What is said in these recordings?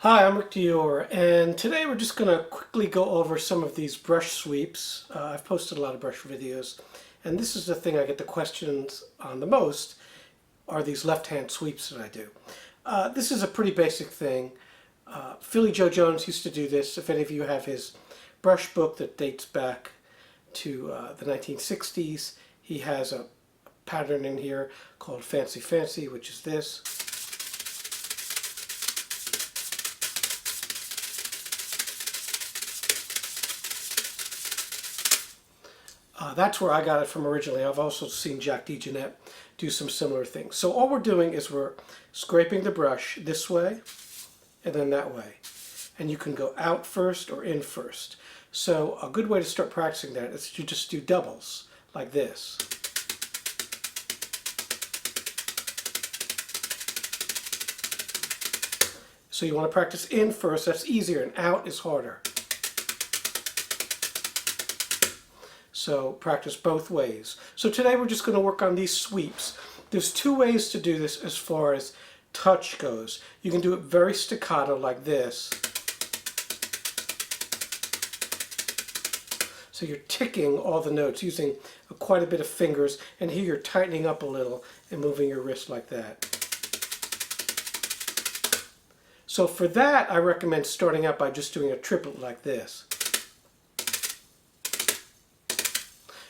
Hi, I'm Rick Dior, and today we're just going to quickly go over some of these brush sweeps. I've posted a lot of brush videos, and this is the thing I get the questions on the most, are these left-hand sweeps that I do. This is a pretty basic thing. Philly Joe Jones used to do this. If any of you have his brush book that dates back to the 1960s, he has a pattern in here called Fancy Fancy, which is this. That's where I got it from originally. I've also seen Jack DeJohnette do some similar things. So all we're doing is we're scraping the brush this way and then that way. And you can go out first or in first. So a good way to start practicing that is to just do doubles like this. So you want to practice in first, that's easier, and out is harder. So practice both ways. So today we're just going to work on these sweeps. There's two ways to do this as far as touch goes. You can do it very staccato like this. So you're ticking all the notes using quite a bit of fingers, and here you're tightening up a little and moving your wrist like that. So for that, I recommend starting out by just doing a triplet like this.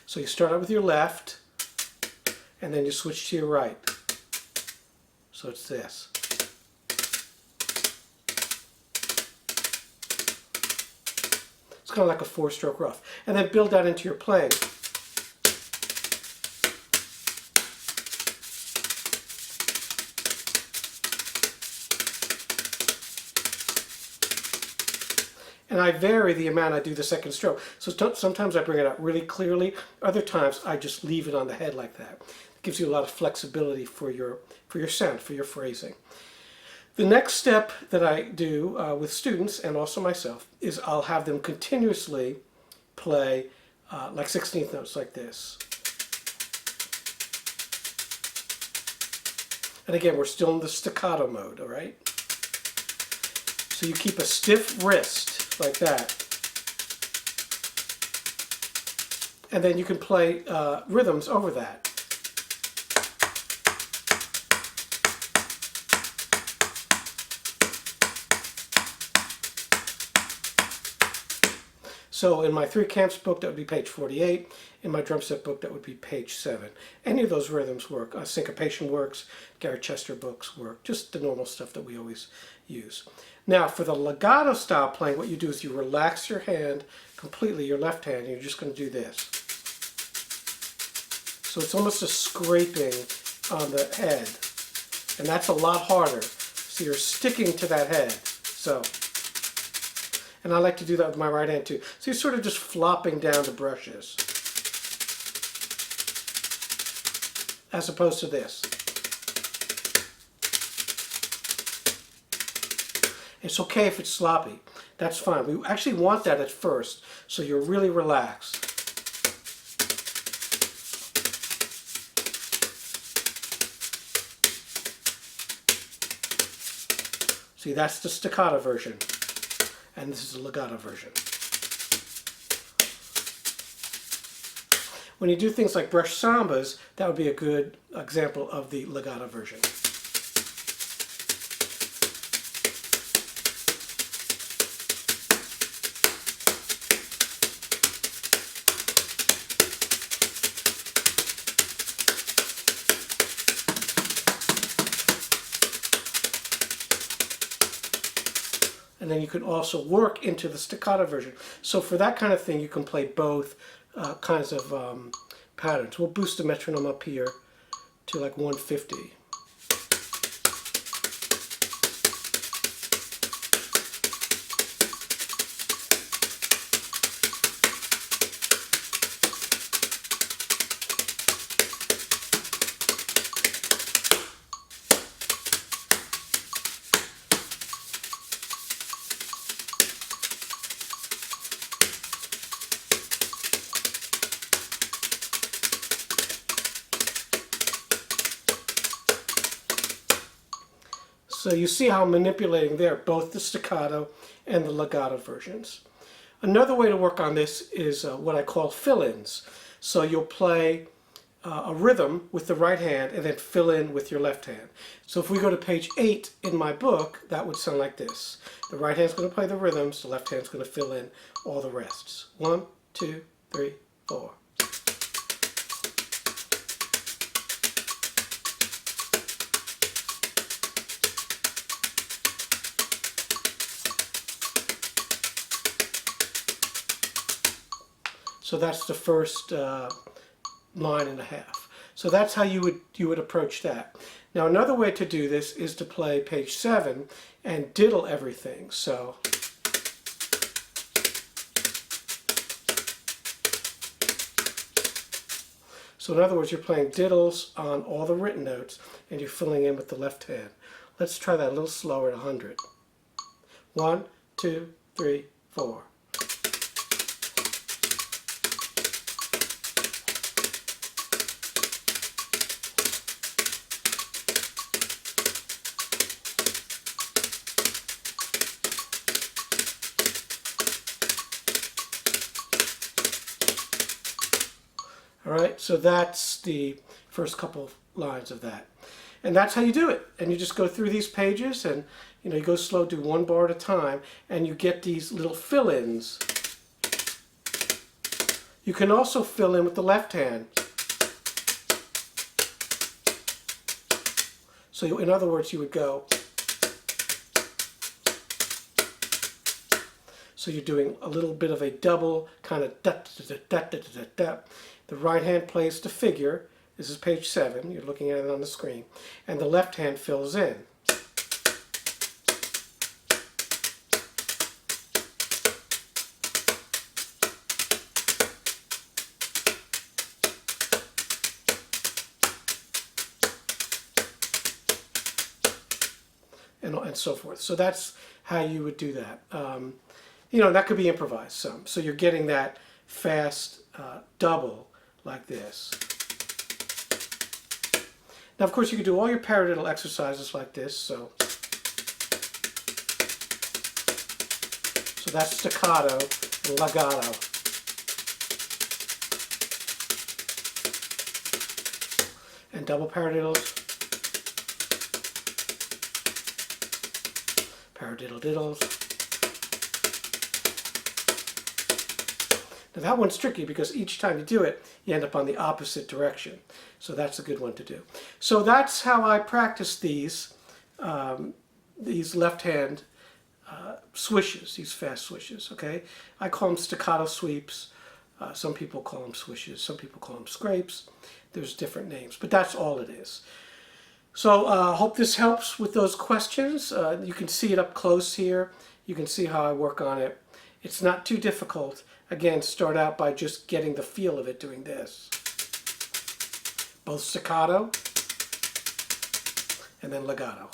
So you start out with your left, and then you switch to your right. So it's this. It's kind of like a four-stroke rough. And then build that into your playing. And I vary the amount I do the second stroke. So sometimes I bring it out really clearly. Other times I just leave it on the head like that. It gives you a lot of flexibility for your sound, for your phrasing. The next step that I do with students and also myself is I'll have them continuously play like 16th notes like this. And again, we're still in the staccato mode, all right? So you keep a stiff wrist like that. And then you can play rhythms over that. So in my 3 camps book, that would be page 48. In my drum set book, that would be page 7. Any of those rhythms work. Syncopation works. Gary Chester books work. Just the normal stuff that we always use. Now, for the legato style playing, what you do is you relax your hand completely, your left hand, and you're just going to do this. So it's almost a scraping on the head. And that's a lot harder. So you're sticking to that head. So. And I like to do that with my right hand too. So you're sort of just flopping down the brushes. As opposed to this. It's okay if it's sloppy. That's fine. We actually want that at first, so you're really relaxed. See, that's the staccato version. And this is the legato version. When you do things like brush sambas, that would be a good example of the legato version. And then you can also work into the staccato version. So for that kind of thing, you can play both kinds of patterns. We'll boost the metronome up here to like 150. So you see how I'm manipulating there, both the staccato and the legato versions. Another way to work on this is what I call fill-ins. So you'll play a rhythm with the right hand and then fill in with your left hand. So if we go to page 8 in my book, that would sound like this. The right hand's going to play the rhythms, the left hand's going to fill in all the rests. 1, 2, 3, 4. So that's the first line and a half. So that's how you would approach that. Now another way to do this is to play page 7 and diddle everything. So in other words, you're playing diddles on all the written notes and you're filling in with the left hand. Let's try that a little slower at 100. 1, 2, 3, 4. All right, so that's the first couple lines of that. And that's how you do it. And you just go through these pages and you go slow, do one bar at a time, and you get these little fill-ins. You can also fill in with the left hand. So in other words, you would go. So you're doing a little bit of a double kind of da da da da da da da. The right hand plays the figure. This is page 7. You're looking at it on the screen. And the left hand fills in. And so forth. So that's how you would do that. That could be improvised some. So you're getting that fast double like this. Now, of course, you can do all your paradiddle exercises like this. So that's staccato and legato. And double paradiddles. Paradiddle diddles. Now that one's tricky because each time you do it, you end up on the opposite direction. So that's a good one to do. So that's how I practice these left-hand swishes, these fast swishes, okay? I call them staccato sweeps. Some people call them swishes. Some people call them scrapes. There's different names, but that's all it is. So I hope this helps with those questions. You can see it up close here. You can see how I work on it. It's not too difficult. Again, start out by just getting the feel of it doing this. Both staccato and then legato.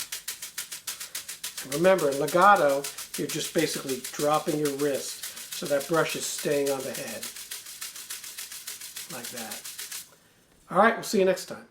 And remember, in legato, you're just basically dropping your wrist so that brush is staying on the head. Like that. All right, we'll see you next time.